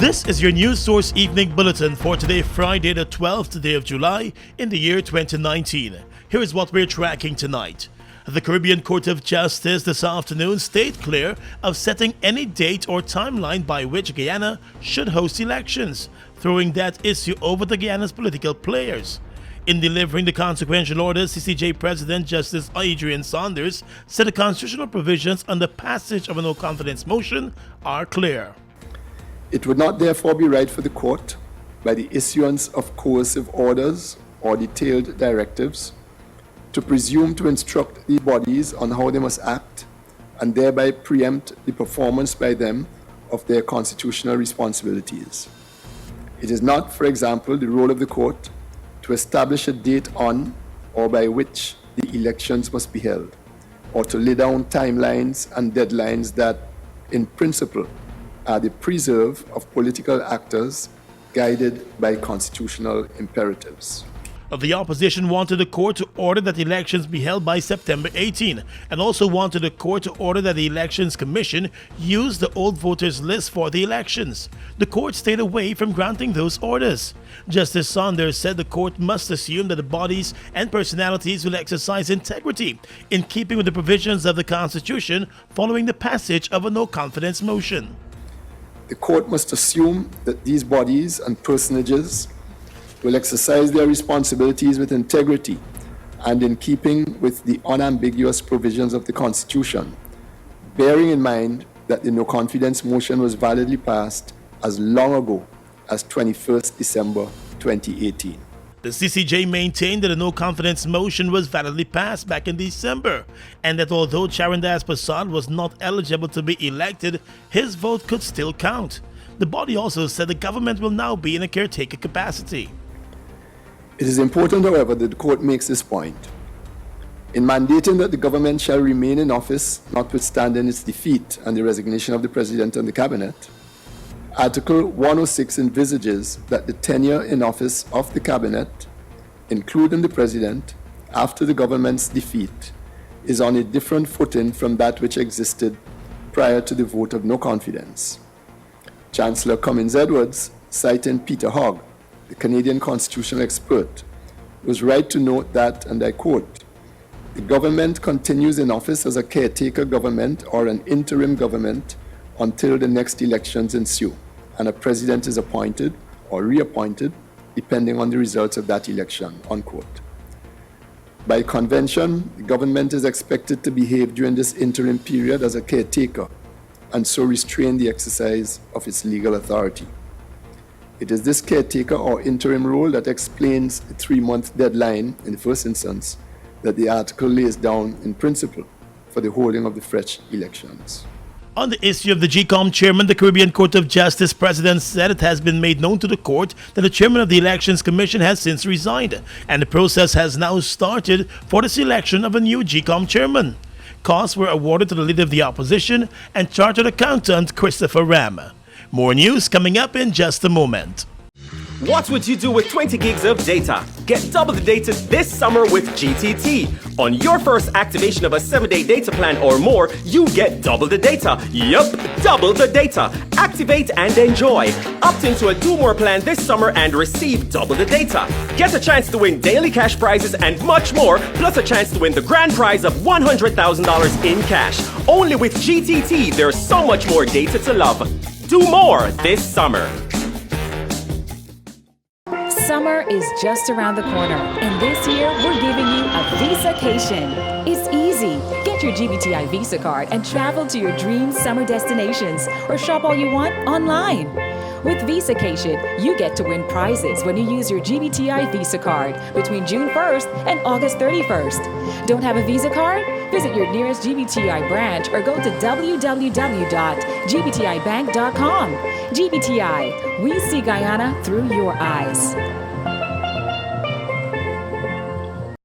This is your News Source Evening Bulletin for today, Friday the 12th day of July in the year 2019. Here is what we're tracking tonight. The Caribbean Court of Justice this afternoon stayed clear of setting any date or timeline by which Guyana should host elections, throwing that issue over to Guyana's political players. In delivering the consequential order, CCJ President Justice Adrian Saunders said the constitutional provisions on the passage of a no-confidence motion are clear. It would not therefore be right for the court, by the issuance of coercive orders or detailed directives, to presume to instruct the bodies on how they must act and thereby preempt the performance by them of their constitutional responsibilities. It is not, for example, the role of the court to establish a date on or by which the elections must be held, or to lay down timelines and deadlines that, in principle, are the preserve of political actors guided by constitutional imperatives. The opposition wanted the court to order that elections be held by September 18 and also wanted the court to order that the Elections Commission use the old voters list for the elections. The court stayed away from granting those orders. Justice Saunders said the court must assume that the bodies and personalities will exercise integrity in keeping with the provisions of the Constitution following the passage of a no-confidence motion. The court must assume that these bodies and personages will exercise their responsibilities with integrity and in keeping with the unambiguous provisions of the Constitution, bearing in mind that the no-confidence motion was validly passed as long ago as 21st December 2018. The CCJ maintained that a no-confidence motion was validly passed back in December, and that although Charandas Prasad was not eligible to be elected, his vote could still count. The body also said the government will now be in a caretaker capacity. It is important, however, that the court makes this point. In mandating that the government shall remain in office, notwithstanding its defeat and the resignation of the President and the Cabinet, Article 106 envisages that the tenure in office of the Cabinet, including the President, after the government's defeat, is on a different footing from that which existed prior to the vote of no confidence. Chancellor Cummins Edwards, citing Peter Hogg, the Canadian constitutional expert, was right to note that, and I quote, "The government continues in office as a caretaker government or an interim government until the next elections ensue, and a president is appointed or reappointed depending on the results of that election," unquote. By convention, the government is expected to behave during this interim period as a caretaker and so restrain the exercise of its legal authority. It is this caretaker or interim role that explains the 3-month deadline in the first instance that the article lays down in principle for the holding of the fresh elections. On the issue of the GCOM chairman, the Caribbean Court of Justice President said it has been made known to the court that the chairman of the Elections Commission has since resigned, and the process has now started for the selection of a new GCOM chairman. Costs were awarded to the leader of the opposition and chartered accountant Christopher Ram. More news coming up in just a moment. What would you do with 20 gigs of data? Get double the data this summer with GTT. On your first activation of a 7-day data plan or more, you get double the data. Yup, double the data. Activate and enjoy. Opt into a Do More plan this summer and receive double the data. Get a chance to win daily cash prizes and much more, plus a chance to win the grand prize of $100,000 in cash. Only with GTT, there's so much more data to love. Do more this summer. Summer is just around the corner, and this year we're giving you a Visacation. It's easy. Get your GBTI Visa card and travel to your dream summer destinations or shop all you want online. With Visacation, you get to win prizes when you use your GBTI Visa card between June 1st and August 31st. Don't have a Visa card? Visit your nearest GBTI branch or go to www.gbtibank.com. GBTI, we see Guyana through your eyes.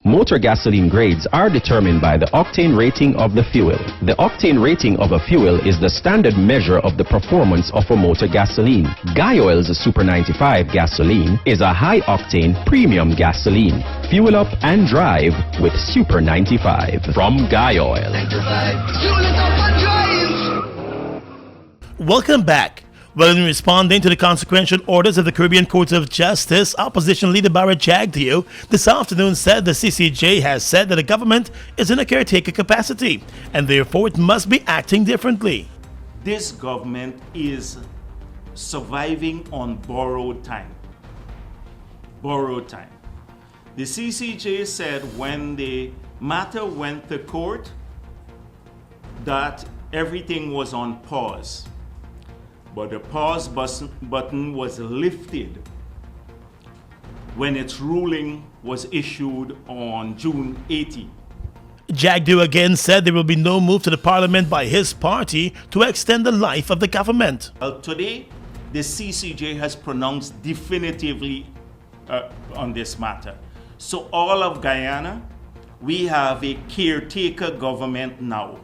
Motor gasoline grades are determined by the octane rating of the fuel. The octane rating of a fuel is the standard measure of the performance of a motor gasoline. Guy Oil's Super 95 gasoline is a high-octane premium gasoline. Fuel up and drive with Super 95 from Guy Oil. Welcome back. Well, in responding to the consequential orders of the Caribbean Court of Justice, opposition leader Barra Jagdeo this afternoon said the CCJ has said that the government is in a caretaker capacity and therefore it must be acting differently. This government is surviving on borrowed time. Borrowed time. The CCJ said when the matter went to court that everything was on pause. But the pause button was lifted when its ruling was issued on June 18. Jagdeo again said there will be no move to the parliament by his party to extend the life of the government. Well, today, the CCJ has pronounced definitively on this matter. So all of Guyana, we have a caretaker government now.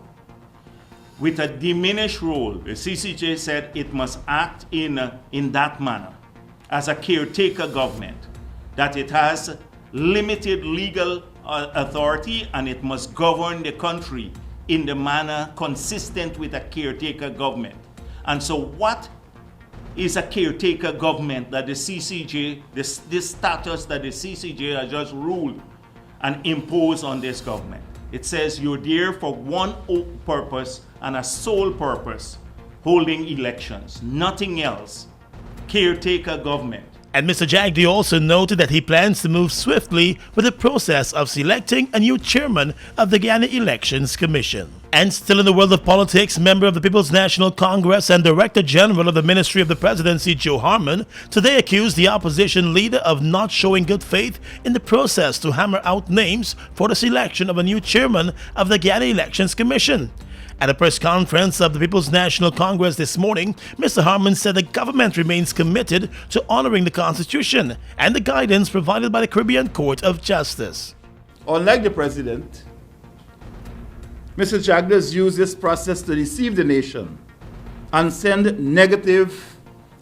With a diminished role, the CCJ said it must act in that manner as a caretaker government, that it has limited legal authority and it must govern the country in the manner consistent with a caretaker government. And so what is a caretaker government that the CCJ, this status that the CCJ has just ruled and imposed on this government? It says you're there for one purpose and a sole purpose, holding elections, nothing else. Caretaker government. And Mr. Jagdeo also noted that he plans to move swiftly with the process of selecting a new chairman of the Guyana Elections Commission. And still in the world of politics, member of the People's National Congress and Director General of the Ministry of the Presidency, Joe Harmon, today accused the opposition leader of not showing good faith in the process to hammer out names for the selection of a new chairman of the Guyana Elections Commission. At a press conference of the People's National Congress this morning, Mr. Harmon said the government remains committed to honoring the Constitution and the guidance provided by the Caribbean Court of Justice. Unlike the President, Mr. Jagdeo has used this process to deceive the nation and send negative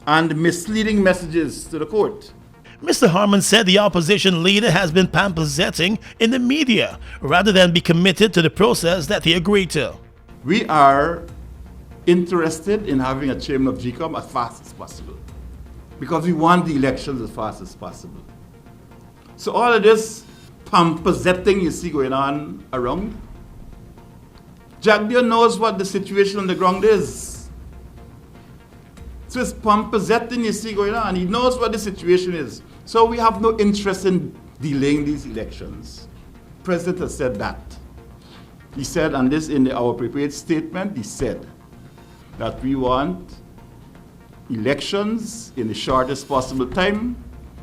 and misleading messages to the court. Mr. Harmon said the opposition leader has been pamphleting in the media rather than be committed to the process that he agreed to. We are interested in having a chairman of GCOM as fast as possible because we want the elections as fast as possible. So all of this pamphleting you see going on around, Jagdeo knows what the situation on the ground is. So it's pamphleting you see going on. He knows what the situation is. So we have no interest in delaying these elections. The President has said that. He said, and this in our prepared statement, he said that we want elections in the shortest possible time,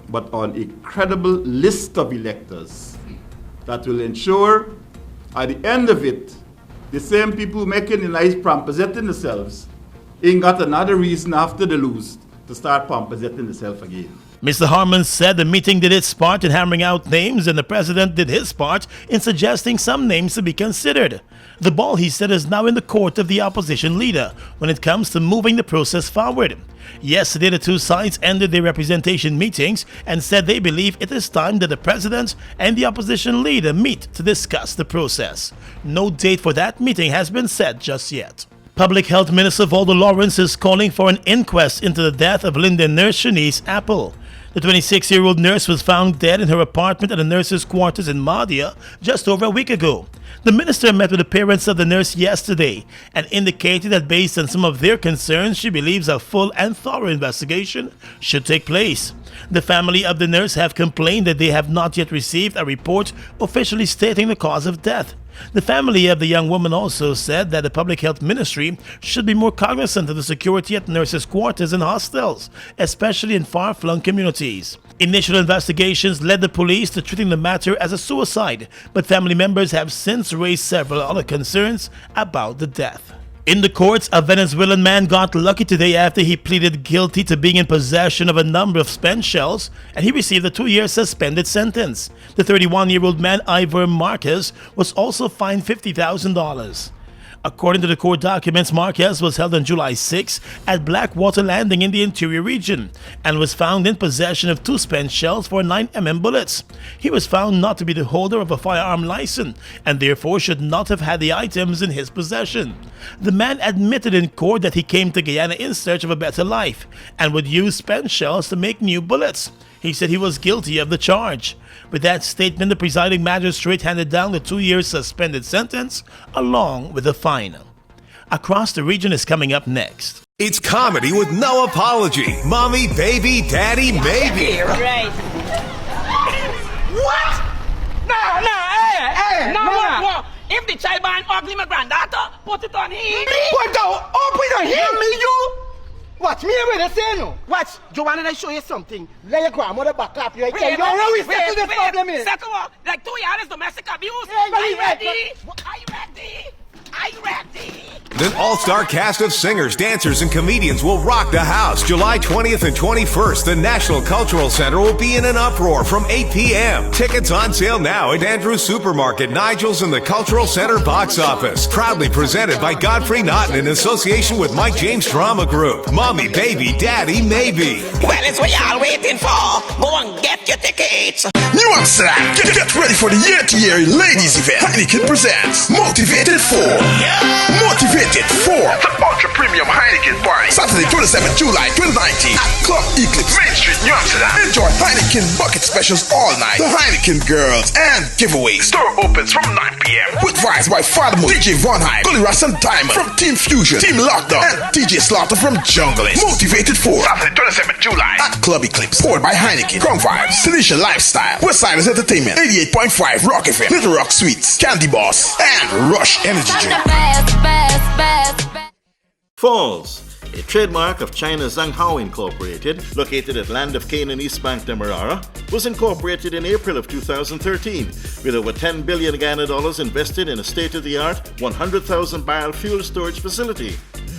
but on a credible list of electors that will ensure at the end of it, the same people making the nice pamphleting themselves ain't got another reason after they lose to start pamphleting themselves again. Mr. Harmon said the meeting did its part in hammering out names and the president did his part in suggesting some names to be considered. The ball, he said, is now in the court of the opposition leader when it comes to moving the process forward. Yesterday, the two sides ended their representation meetings and said they believe it is time that the president and the opposition leader meet to discuss the process. No date for that meeting has been set just yet. Public Health Minister Valdo Lawrence is calling for an inquest into the death of Linden nurse Shanice Apple. The 26-year-old nurse was found dead in her apartment at the nurses' quarters in Mahdia just over a week ago. The minister met with the parents of the nurse yesterday and indicated that based on some of their concerns, she believes a full and thorough investigation should take place. The family of the nurse have complained that they have not yet received a report officially stating the cause of death. The family of the young woman also said that the Public Health Ministry should be more cognizant of the security at nurses' quarters and hostels, especially in far-flung communities. Initial investigations led the police to treating the matter as a suicide, but family members have since raised several other concerns about the death. In the courts, a Venezuelan man got lucky today after he pleaded guilty to being in possession of a number of spent shells, and he received a 2-year suspended sentence. The 31-year-old man, Ivor Marquez, was also fined $50,000. According to the court documents, Marquez was held on July 6 at Blackwater Landing in the interior region and was found in possession of 2 spent shells for 9mm bullets. He was found not to be the holder of a firearm license and therefore should not have had the items in his possession. The man admitted in court that he came to Guyana in search of a better life and would use spent shells to make new bullets. He said he was guilty of the charge. With that statement, the presiding magistrate handed down the 2-year suspended sentence along with a fine. Across the Region is coming up next. It's comedy with no apology. Mommy, baby, daddy, maybe. Right. What? No. If the child born ugly, my granddaughter, put it on him. Put it on him? Me, you? Watch me with the say no. Watch, Joanna, I show you something. Let your grandmother back up. You know we settle the problem is. Settle what? Like 2 years domestic abuse. Yeah, Are you ready? Are you ready? Are you ready? An all-star cast of singers, dancers, and comedians will rock the house. July 20th and 21st, the National Cultural Center will be in an uproar from 8 p.m. Tickets on sale now at Andrew's Supermarket, Nigel's, and the Cultural Center box office. Proudly presented by Godfrey Naughton in association with Mike James Drama Group. Mommy, baby, daddy, maybe. Well, it's what y'all waiting for. Go and get your tickets. New Amsterdam, get ready for the year-to-year ladies event. Heineken presents Motivated 4. Motivated 4. The Ultra Premium Heineken Party. Saturday, 27th July 2019 at Club Eclipse, Main Street, New Amsterdam. Enjoy Heineken bucket specials all night. The Heineken girls and giveaways. Store opens from 9 p.m. with vibes by Father Moon, DJ Von Hyde, Gully Ross and Diamond from Team Fusion, Team Lockdown, and DJ Slaughter from Jungling. Motivated 4. Saturday, 27th July at Club Eclipse. Powered by Heineken, Ground Vibes, Tunisia Lifestyle, Westsiders Entertainment, 88.5 Rock FM, Little Rock Sweets, Candy Boss, and Rush Energy Drink. Falls, a trademark of China's Zhanghao Incorporated, located at Land of Cane in East Bank, Demerara, was incorporated in April of 2013 with over $10 billion Guyana dollars invested in a state-of-the-art 100,000-barrel fuel storage facility,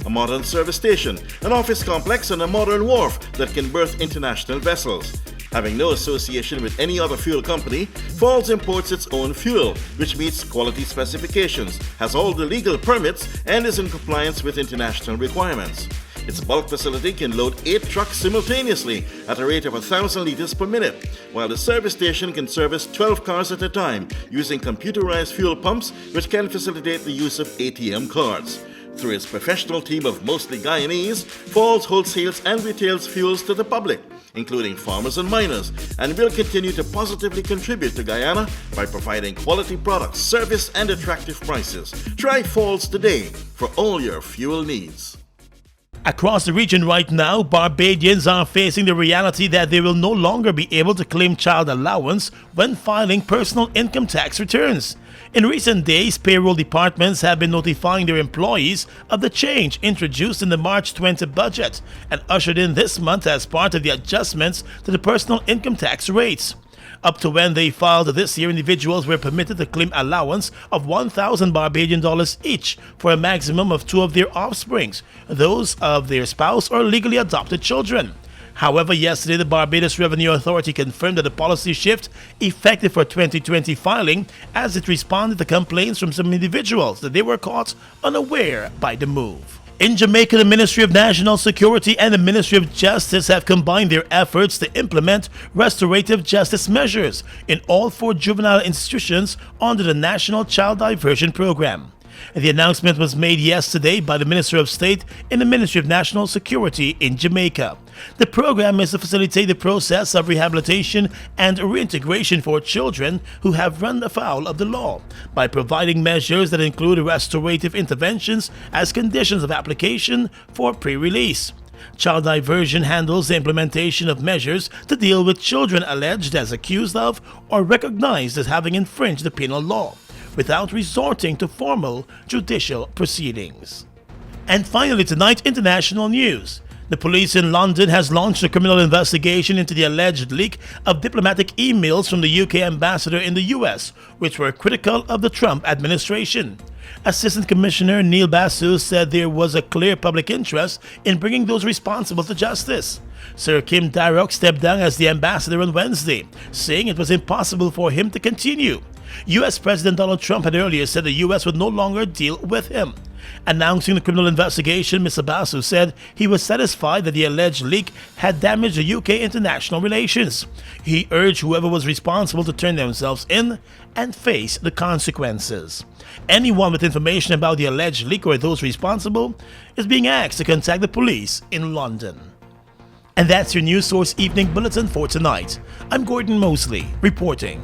a modern service station, an office complex, and a modern wharf that can berth international vessels. Having no association with any other fuel company, Falls imports its own fuel, which meets quality specifications, has all the legal permits, and is in compliance with international requirements. Its bulk facility can load 8 trucks simultaneously at a rate of 1,000 liters per minute, while the service station can service 12 cars at a time using computerized fuel pumps, which can facilitate the use of ATM cards. Through its professional team of mostly Guyanese, Falls wholesales and retails fuels to the public, including farmers and miners, and will continue to positively contribute to Guyana by providing quality products, service, and attractive prices. Try Falls today for all your fuel needs. Across the region right now, Barbadians are facing the reality that they will no longer be able to claim child allowance when filing personal income tax returns. In recent days, payroll departments have been notifying their employees of the change introduced in the March 20 budget and ushered in this month as part of the adjustments to the personal income tax rates. Up to when they filed this year, individuals were permitted to claim allowance of 1,000 Barbadian dollars each for a maximum of 2 of their offsprings, those of their spouse or legally adopted children. However, yesterday the Barbados Revenue Authority confirmed that the policy shift effective for 2020 filing as it responded to complaints from some individuals that they were caught unaware by the move. In Jamaica, the Ministry of National Security and the Ministry of Justice have combined their efforts to implement restorative justice measures in all 4 juvenile institutions under the National Child Diversion Program. The announcement was made yesterday by the Minister of State in the Ministry of National Security in Jamaica. The program is to facilitate the process of rehabilitation and reintegration for children who have run afoul of the law by providing measures that include restorative interventions as conditions of application for pre-release. Child diversion handles the implementation of measures to deal with children alleged as accused of or recognized as having infringed the penal law, without resorting to formal judicial proceedings. And finally tonight, international news. The police in London has launched a criminal investigation into the alleged leak of diplomatic emails from the UK ambassador in the US, which were critical of the Trump administration. Assistant Commissioner Neil Basu said there was a clear public interest in bringing those responsible to justice. Sir Kim Darroch stepped down as the ambassador on Wednesday, saying it was impossible for him to continue. U.S. President Donald Trump had earlier said the U.S. would no longer deal with him. Announcing the criminal investigation, Mr. Basu said he was satisfied that the alleged leak had damaged the UK international relations. He urged whoever was responsible to turn themselves in and face the consequences. Anyone with information about the alleged leak or those responsible is being asked to contact the police in London. And that's your News Source Evening Bulletin for tonight. I'm Gordon Mosley, reporting.